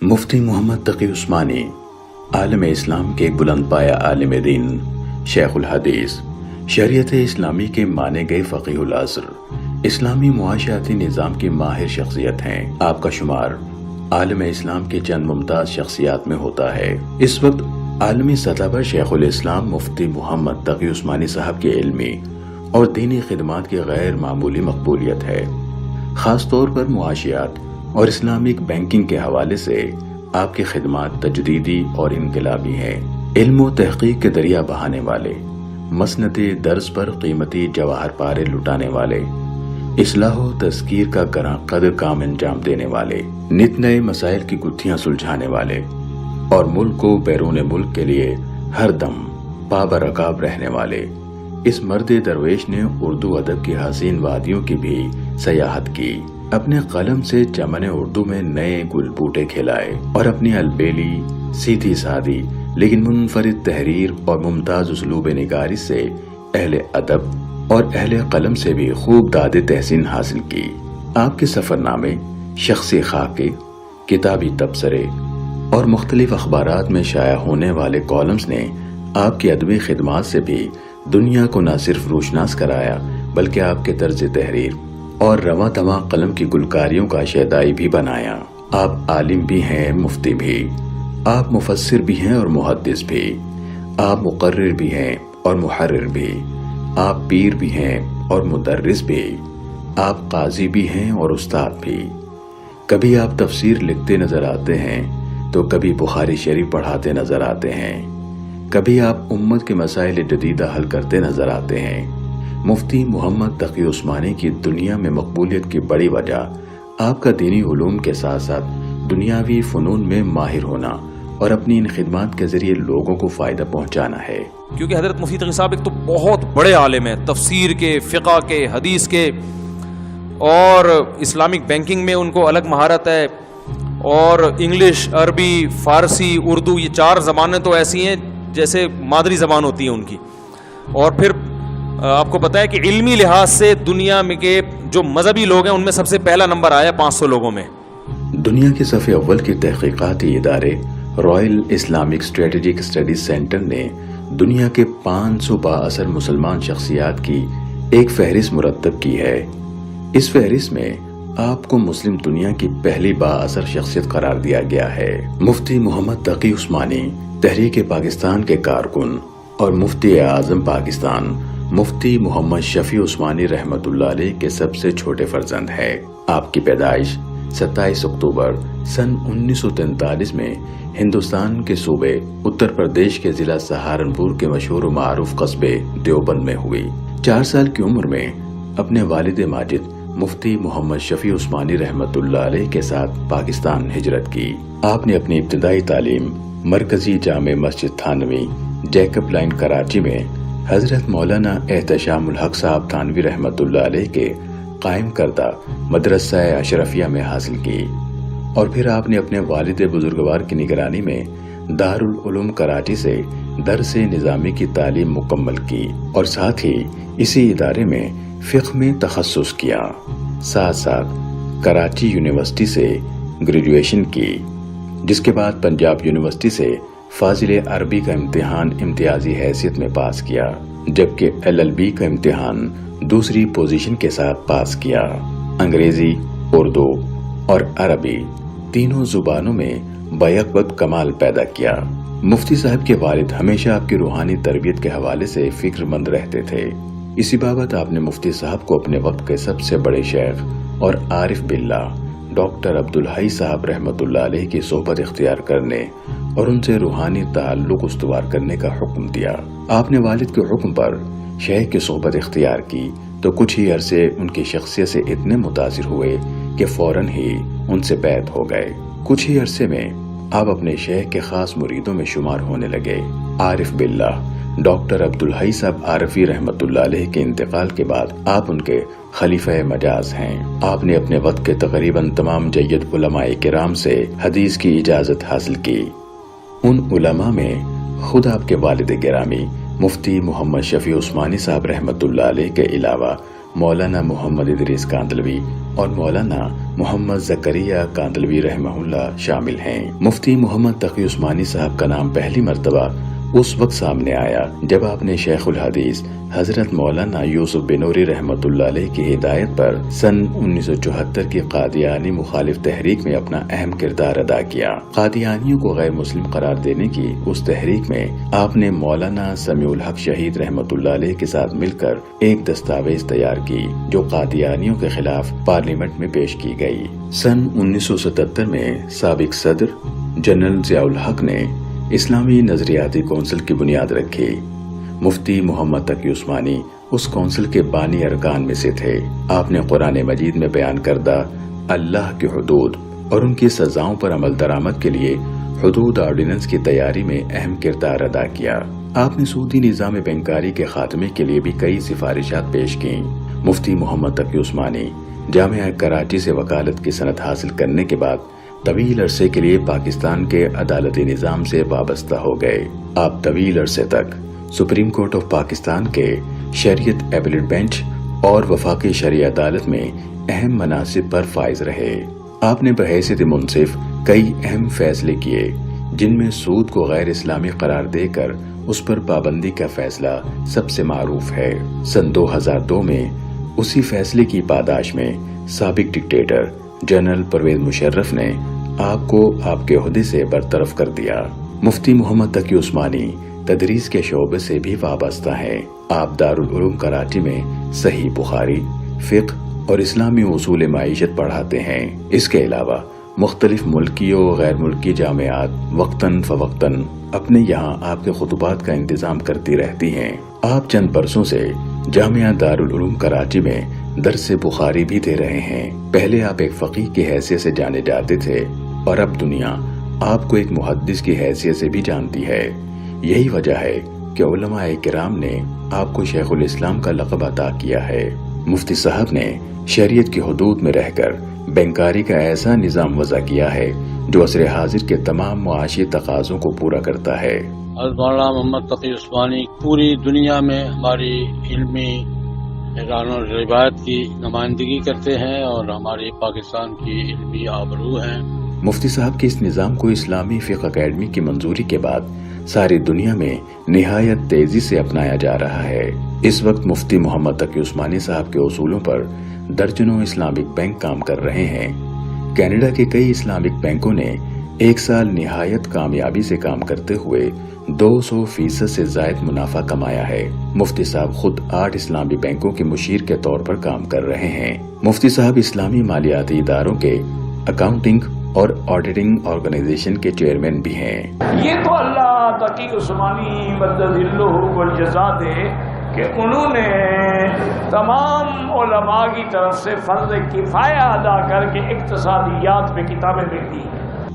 مفتی محمد تقی عثمانی عالم اسلام کے ایک بلند پایہ عالم دین، شیخ الحدیث، شریعت اسلامی کے مانے گئے فقیہ العصر، اسلامی معاشیاتی نظام کی ماہر شخصیت ہیں۔ آپ کا شمار عالم اسلام کے چند ممتاز شخصیات میں ہوتا ہے۔ اس وقت عالمی سطح پر شیخ الاسلام مفتی محمد تقی عثمانی صاحب کی علمی اور دینی خدمات کی غیر معمولی مقبولیت ہے۔ خاص طور پر معاشیات اور اسلامک بینکنگ کے حوالے سے آپ کی خدمات تجدیدی اور انقلابی ہیں۔ علم و تحقیق کے دریا بہانے والے، مسند درس پر قیمتی جواہر پارے لٹانے والے، اصلاح و تذکیر کا گراں قدر کام انجام دینے والے، نت نئے مسائل کی گتھیاں سلجھانے والے اور ملک و بیرون ملک کے لیے ہر دم پابرکاب رہنے والے، اس مرد درویش نے اردو ادب کی حسین وادیوں کی بھی سیاحت کی، اپنے قلم سے چمن اردو میں نئے گل بوٹے کھلائے اور اپنی البیلی، سیدھی سادی لیکن منفرد تحریر اور ممتاز اسلوب نگاری سے اہل ادب اور اہل قلم سے بھی خوب داد تحسین حاصل کی۔ آپ کے سفر نامے، شخصی خاکے، کتابی تبصرے اور مختلف اخبارات میں شائع ہونے والے کالمز نے آپ کی ادبی خدمات سے بھی دنیا کو نہ صرف روشناس کرایا بلکہ آپ کے طرز تحریر اور رواں تواں قلم کی گلکاریوں کا شیدائی بھی بنایا۔ آپ عالم بھی ہیں، مفتی بھی، آپ مفسر بھی ہیں اور محدث بھی، آپ مقرر بھی ہیں اور محرر بھی، آپ پیر بھی ہیں اور مدرس بھی، آپ قاضی بھی ہیں اور استاد بھی۔ کبھی آپ تفسیر لکھتے نظر آتے ہیں تو کبھی بخاری شریف پڑھاتے نظر آتے ہیں، کبھی آپ امت کے مسائل جدیدہ حل کرتے نظر آتے ہیں۔ مفتی محمد تقی عثمانی کی دنیا میں مقبولیت کی بڑی وجہ آپ کا دینی علوم کے ساتھ ساتھ دنیاوی فنون میں ماہر ہونا اور اپنی ان خدمات کے ذریعے لوگوں کو فائدہ پہنچانا ہے۔ کیونکہ حضرت مفتی تقی صاحب ایک تو بہت بڑے عالم ہیں، تفسیر کے، فقہ کے، حدیث کے، اور اسلامک بینکنگ میں ان کو الگ مہارت ہے، اور انگلش، عربی، فارسی، اردو، یہ 4 زبانیں تو ایسی ہیں جیسے مادری زبان ہوتی ہے ان کی۔ اور پھر آپ کو پتہ ہے کہ علمی لحاظ سے دنیا میں کے جو مذہبی لوگ ہیں ان میں سب سے پہلا نمبر آیا 500 لوگوں میں۔ دنیا کے صف اول کے تحقیقاتی ادارے Royal Islamic strategic studies centre نے دنیا کے 500 بااثر مسلمان شخصیات کی ایک فہرست مرتب کی ہے۔ اس فہرست میں آپ کو مسلم دنیا کی پہلی بااثر شخصیت قرار دیا گیا ہے۔ مفتی محمد تقی عثمانی تحریک پاکستان کے کارکن اور مفتی اعظم پاکستان مفتی محمد شفیع عثمانی رحمت اللہ علیہ کے سب سے چھوٹے فرزند ہے۔ آپ کی پیدائش 27 اکتوبر سن 1943 میں ہندوستان کے صوبے اتر پردیش کے ضلع سہارنپور کے مشہور و معروف قصبے دیوبند میں ہوئی۔ 4 سال کی عمر میں اپنے والد ماجد مفتی محمد شفیع عثمانی رحمت اللہ علیہ کے ساتھ پاکستان ہجرت کی۔ آپ نے اپنی ابتدائی تعلیم مرکزی جامع مسجد تھانوی جیکب لائن کراچی میں حضرت مولانا احتشام الحق صاحب تھانوی رحمت اللہ علیہ کے قائم کردہ مدرسہ اشرفیہ میں حاصل کی، اور پھر آپ نے اپنے والد بزرگوار کی نگرانی میں دارالعلوم کراچی سے درس نظامی کی تعلیم مکمل کی اور ساتھ ہی اسی ادارے میں فقہ میں تخصص کیا۔ ساتھ ساتھ کراچی یونیورسٹی سے گریجویشن کی، جس کے بعد پنجاب یونیورسٹی سے فاضل عربی کا امتحان امتیازی حیثیت میں پاس کیا، جبکہ LLB کا امتحان دوسری پوزیشن کے ساتھ پاس کیا۔ انگریزی، اردو اور عربی تینوں زبانوں میں بیک وقت کمال پیدا کیا۔ مفتی صاحب کے والد ہمیشہ آپ کی روحانی تربیت کے حوالے سے فکر مند رہتے تھے۔ اسی بابت آپ نے مفتی صاحب کو اپنے وقت کے سب سے بڑے شیخ اور عارف باللہ ڈاکٹر عبدالحی صاحب رحمت اللہ علیہ کی صحبت اختیار کرنے اور ان سے روحانی تعلق استوار کرنے کا حکم دیا۔ آپ نے والد کے حکم پر شیخ کی صحبت اختیار کی تو کچھ ہی عرصے ان کی شخصیت سے اتنے متاثر ہوئے کہ فوراً ہی ان سے بیعت ہو گئے۔ کچھ ہی عرصے میں آپ اپنے شیخ کے خاص مریدوں میں شمار ہونے لگے۔ عارف باللہ ڈاکٹر عبدالحی صاحب عارفی رحمت اللہ علیہ کے انتقال کے بعد آپ ان کے خلیفہ مجاز ہیں۔ آپ نے اپنے وقت کے تقریباً تمام جید علماء کرام سے حدیث کی اجازت حاصل کی۔ ان علماء میں خود آپ کے والد گرامی مفتی محمد شفیع عثمانی صاحب رحمت اللہ علیہ کے علاوہ مولانا محمد ادریس کاندلوی اور مولانا محمد زکریا کاندلوی رحمہ اللہ شامل ہیں۔ مفتی محمد تقی عثمانی صاحب کا نام پہلی مرتبہ اس وقت سامنے آیا جب آپ نے شیخ الحدیث حضرت مولانا یوسف بنوری رحمۃ اللہ علیہ کی ہدایت پر سن 1974 کی قادیانی مخالف تحریک میں اپنا اہم کردار ادا کیا۔ قادیانیوں کو غیر مسلم قرار دینے کی اس تحریک میں آپ نے مولانا سمیع الحق شہید رحمۃ اللہ علیہ کے ساتھ مل کر ایک دستاویز تیار کی جو قادیانیوں کے خلاف پارلیمنٹ میں پیش کی گئی۔ سن 1977 میں سابق صدر جنرل ضیاء الحق نے اسلامی نظریاتی کونسل کی بنیاد رکھی۔ مفتی محمد تقی عثمانی اس کونسل کے بانی ارکان میں سے تھے۔ آپ نے قرآن مجید میں بیان کردہ اللہ کے حدود اور ان کی سزاؤں پر عمل درآمد کے لیے حدود آرڈیننس کی تیاری میں اہم کردار ادا کیا۔ آپ نے سودی نظام بینکاری کے خاتمے کے لیے بھی کئی سفارشات پیش کیں۔ مفتی محمد تقی عثمانی جامعہ کراچی سے وکالت کی سند حاصل کرنے کے بعد طویل عرصے کے لیے پاکستان کے عدالتی نظام سے وابستہ ہو گئے۔ آپ طویل عرصے تک سپریم کورٹ آف پاکستان کے شریعت اپیلیٹ بینچ اور وفاقی شرعی عدالت میں اہم مناصب پر فائز رہے۔ آپ نے بحیثیت منصف کئی اہم فیصلے کیے جن میں سود کو غیر اسلامی قرار دے کر اس پر پابندی کا فیصلہ سب سے معروف ہے۔ سن 2002 میں اسی فیصلے کی پاداش میں سابق ڈکٹیٹر جنرل پرویز مشرف نے آپ کو آپ کے عہدے سے برطرف کر دیا۔ مفتی محمد تقی عثمانی تدریس کے شعبے سے بھی وابستہ ہیں۔ آپ دارالعلوم کراچی میں صحیح بخاری، فقہ اور اسلامی اصول معیشت پڑھاتے ہیں۔ اس کے علاوہ مختلف ملکی و غیر ملکی جامعات وقتاً فوقتاً اپنے یہاں آپ کے خطبات کا انتظام کرتی رہتی ہیں۔ آپ چند برسوں سے جامعہ دارالعلوم کراچی میں درس بخاری بھی دے رہے ہیں۔ پہلے آپ ایک فقیہ کی حیثیت سے جانے جاتے تھے اور اب دنیا آپ کو ایک محدث کی حیثیت سے بھی جانتی ہے۔ یہی وجہ ہے کہ علماء کرام نے آپ کو شیخ الاسلام کا لقب عطا کیا ہے۔ مفتی صاحب نے شریعت کی حدود میں رہ کر بینکاری کا ایسا نظام وضع کیا ہے جو عصر حاضر کے تمام معاشی تقاضوں کو پورا کرتا ہے۔ مولانا محمد تقی عثمانی پوری دنیا میں ہماری علمی اعلان و روایت کی نمائندگی کرتے ہیں اور ہماری پاکستان کی علمی آبرو ہیں۔ مفتی صاحب کے اس نظام کو اسلامی فقہ اکیڈمی کی منظوری کے بعد ساری دنیا میں نہایت تیزی سے اپنایا جا رہا ہے۔ اس وقت مفتی محمد تقی عثمانی صاحب کے اصولوں پر درجنوں اسلامک بینک کام کر رہے ہیں۔ کینیڈا کے کئی اسلامک بینکوں نے ایک سال نہایت کامیابی سے کام کرتے ہوئے 200% سے زائد منافع کمایا ہے۔ مفتی صاحب خود 8 اسلامی بینکوں کے مشیر کے طور پر کام کر رہے ہیں۔ مفتی صاحب اسلامی مالیاتی اداروں کے اکاؤنٹنگ اور آڈیٹنگ آرگنائزیشن کے چیئرمین بھی ہیں۔ یہ تو اللہ تقی عثمانی مدذلہ والجزا دے کہ انہوں نے تمام علماء کی طرف سے فرض کفایہ ادا کر کے اقتصادیات پہ کتابیں لکھ دی۔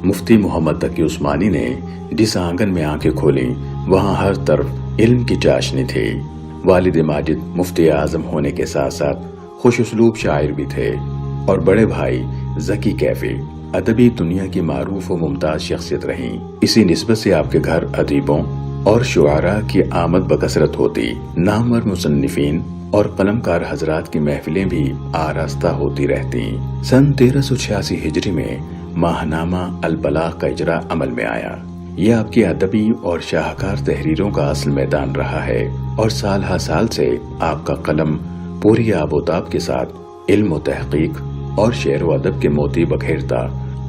مفتی محمد تقی عثمانی نے جس آنگن میں آنکھیں کھولیں وہاں ہر طرف علم کی چاشنی تھی۔ والد ماجد مفتی اعظم ہونے کے ساتھ ساتھ خوش اسلوب شاعر بھی تھے اور بڑے بھائی ذکی کیفی ادبی دنیا کی معروف و ممتاز شخصیت رہیں۔ اسی نسبت سے آپ کے گھر ادیبوں اور شعراء کی آمد بکثرت ہوتی۔ نامور مصنفین اور قلمکار حضرات کی محفلیں بھی آراستہ ہوتی رہتی۔ سن 1386 ہجری میں ماہنامہ البلاغ کا اجرا عمل میں آیا۔ یہ آپ کی ادبی اور شاہکار تحریروں کا اصل میدان رہا ہے اور سال ہر سال سے آپ کا قلم پوری آب و تاب کے ساتھ علم و تحقیق اور شعر و ادب کے موتی بکھیرتا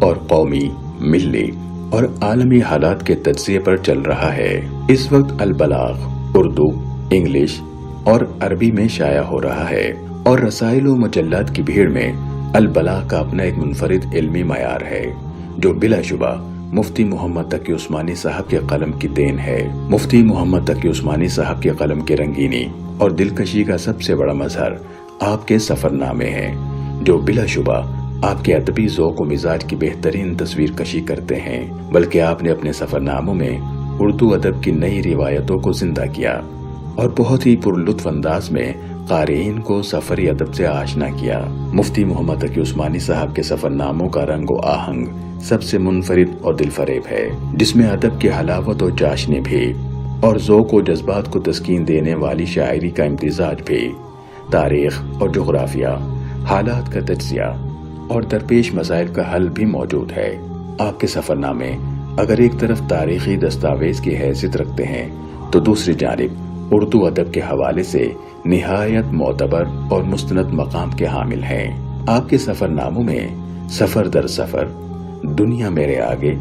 اور قومی، ملی اور عالمی حالات کے تجزیے پر چل رہا ہے۔ اس وقت البلاغ اردو، انگلش اور عربی میں شائع ہو رہا ہے اور رسائل و مجلات کی بھیڑ میں البلاغ کا اپنا ایک منفرد علمی معیار ہے جو بلا شبہ مفتی محمد تقی عثمانی صاحب کے قلم کی دین ہے۔ مفتی محمد تقی عثمانی صاحب کے قلم کی رنگینی اور دلکشی کا سب سے بڑا مظہر آپ کے سفر نامے ہیں جو بلا شبہ آپ کے ادبی ذوق و مزاج کی بہترین تصویر کشی کرتے ہیں۔ بلکہ آپ نے اپنے سفر ناموں میں اردو ادب کی نئی روایتوں کو زندہ کیا اور بہت ہی پر لطف انداز میں قارئین کو سفری ادب سے آشنا کیا۔ مفتی محمد تقی عثمانی صاحب کے سفر ناموں کا رنگ و آہنگ سب سے منفرد اور دل فریب ہے، جس میں ادب کی حلاوت و چاشنی بھی اور ذوق و جذبات کو تسکین دینے والی شاعری کا امتزاج بھی۔ تاریخ اور جغرافیہ، حالات کا تجزیہ اور درپیش مسائل کا حل بھی موجود ہے۔ آپ کے سفر نامے اگر ایک طرف تاریخی دستاویز کی حیثیت رکھتے ہیں تو دوسری جانب اردو ادب کے حوالے سے نہایت معتبر اور مستند مقام کے حامل ہیں۔ آپ کے سفر ناموں میں سفر در سفر، دنیا میرے آگے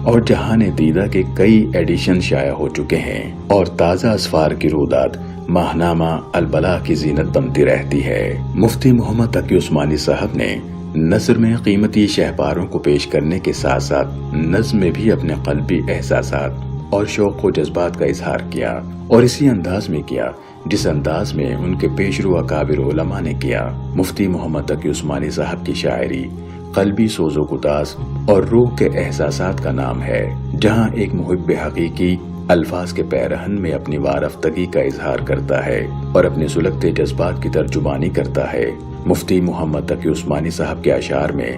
اور جہان دیدہ کے کئی ایڈیشن شائع ہو چکے ہیں، اور تازہ اسفار کی رودات ماہنامہ البلاغ کی زینت بنتی رہتی ہے۔ مفتی محمد تقی عثمانی صاحب نے نثر میں قیمتی شہپاروں کو پیش کرنے کے ساتھ ساتھ نظم میں بھی اپنے قلبی احساسات اور شوق و جذبات کا اظہار کیا، اور اسی انداز میں کیا جس انداز میں ان کے پیشرو اکابر علماء نے کیا۔ مفتی محمد تقی عثمانی صاحب کی شاعری قلبی سوز و گداز اور روح کے احساسات کا نام ہے، جہاں ایک محب حقیقی الفاظ کے پیرہن میں اپنی وارفتگی کا اظہار کرتا ہے اور اپنے سلگتے جذبات کی ترجمانی کرتا ہے۔ مفتی محمد تقی عثمانی صاحب کے اشعار میں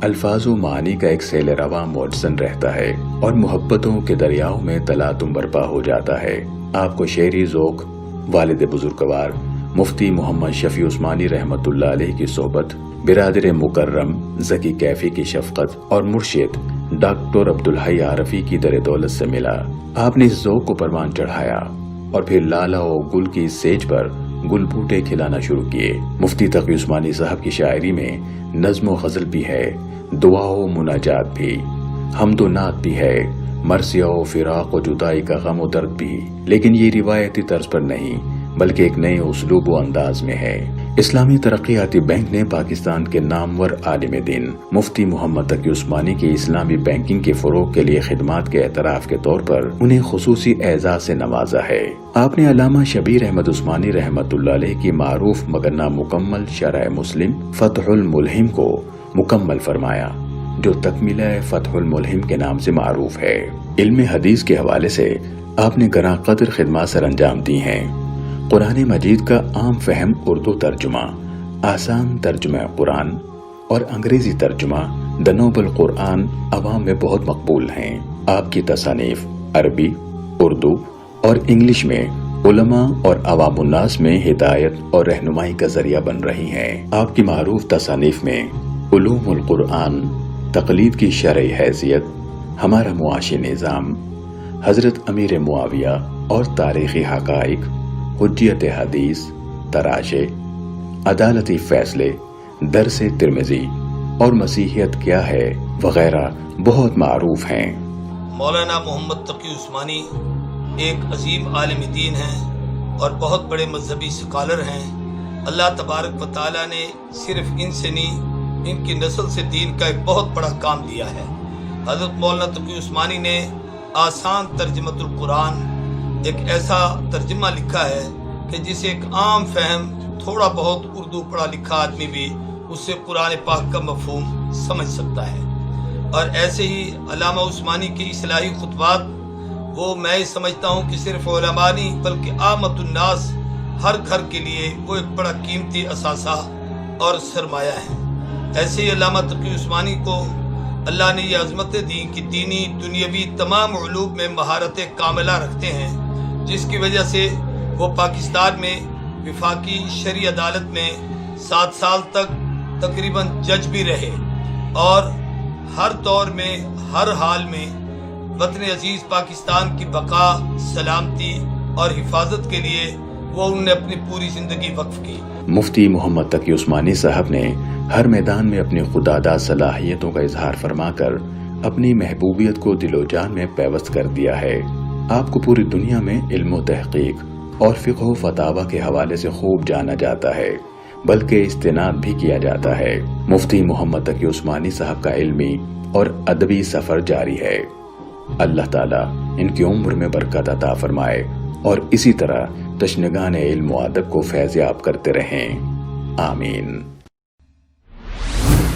الفاظ و معانی کا ایک سیل رواں موجزن رہتا ہے اور محبتوں کے دریاؤں میں تلاطم برپا ہو جاتا ہے۔ آپ کو شعری ذوق والد بزرگوار مفتی محمد شفیع عثمانی رحمت اللہ علیہ کی صحبت، برادر مکرم ذکی کیفی کی شفقت اور مرشد ڈاکٹر عبدالحی عارفی کی در دولت سے ملا۔ آپ نے اس ذوق کو پروان چڑھایا اور پھر لالا و گل کی سیج پر گل بوٹے کھلانا شروع کیے۔ مفتی تقی عثمانی صاحب کی شاعری میں نظم و غزل بھی ہے، دعا و مناجات بھی، حمد و نعت بھی ہے، مرثیہ و فراق و جدائی کا غم و درد بھی، لیکن یہ روایتی طرز پر نہیں بلکہ ایک نئے اسلوب و انداز میں ہے۔ اسلامی ترقیاتی بینک نے پاکستان کے نامور عالم دین مفتی محمد تقی عثمانی کی اسلامی بینکنگ کے فروغ کے لیے خدمات کے اعتراف کے طور پر انہیں خصوصی اعزاز سے نوازا ہے۔ آپ نے علامہ شبیر احمد عثمانی رحمت اللہ علیہ کی معروف مگر نامکمل شرح مسلم فتح الملہم کو مکمل فرمایا، جو تکملہ فتح الملہم کے نام سے معروف ہے۔ علم حدیث کے حوالے سے آپ نے گراں قدر خدمات سر انجام دی ہیں۔ قرآن مجید کا عام فہم اردو ترجمہ، آسان ترجمہ قرآن اور انگریزی ترجمہ دی نوبل قرآن عوام میں بہت مقبول ہیں۔ آپ کی تصانیف عربی، اردو اور انگلش میں علماء اور عوام الناس میں ہدایت اور رہنمائی کا ذریعہ بن رہی ہیں۔ آپ کی معروف تصانیف میں علوم القرآن، تقلید کی شرعی حیثیت، ہمارا معاشی نظام، حضرت امیر معاویہ اور تاریخی حقائق، حجیت حدیث، تراشے، عدالتی فیصلے، درس ترمذی اور مسیحیت کیا ہے وغیرہ بہت معروف ہیں۔ مولانا محمد تقی عثمانی ایک عظیم عالم دین ہیں اور بہت بڑے مذہبی سکالر ہیں۔ اللہ تبارک و تعالیٰ نے صرف ان سے نہیں، ان کی نسل سے دین کا ایک بہت بڑا کام دیا ہے۔ حضرت مولانا تقی عثمانی نے آسان ترجمۃ القرآن ایک ایسا ترجمہ لکھا ہے کہ جسے ایک عام فہم تھوڑا بہت اردو پڑھا لکھا آدمی بھی اس سے قرآن پاک کا مفہوم سمجھ سکتا ہے۔ اور ایسے ہی علامہ عثمانی کے اصلاحی خطبات، وہ میں سمجھتا ہوں کہ صرف علماء نہیں بلکہ عامت الناس ہر گھر کے لیے وہ ایک بڑا قیمتی اثاثہ اور سرمایہ ہے۔ ایسے ہی علامہ تقی عثمانی کو اللہ نے یہ عظمتیں دی کہ دینی دنیاوی تمام علوم میں مہارت کاملہ رکھتے ہیں، جس کی وجہ سے وہ پاکستان میں وفاقی شرعی عدالت میں 7 سال تک تقریباً جج بھی رہے، اور ہر دور میں ہر حال میں وطن عزیز پاکستان کی بقا، سلامتی اور حفاظت کے لیے وہ انہوں نے اپنی پوری زندگی وقف کی۔ مفتی محمد تقی عثمانی صاحب نے ہر میدان میں اپنی خودآدھا صلاحیتوں کا اظہار فرما کر اپنی محبوبیت کو دل و جان میں پیوست کر دیا ہے۔ آپ کو پوری دنیا میں علم و تحقیق اور فقہ و فتاوی کے حوالے سے خوب جانا جاتا ہے، بلکہ استناد بھی کیا جاتا ہے۔ مفتی محمد تقی عثمانی صاحب کا علمی اور ادبی سفر جاری ہے۔ اللہ تعالیٰ ان کی عمر میں برکت عطا فرمائے اور اسی طرح تشنگان علم و ادب کو فیض یاب کرتے رہیں، آمین۔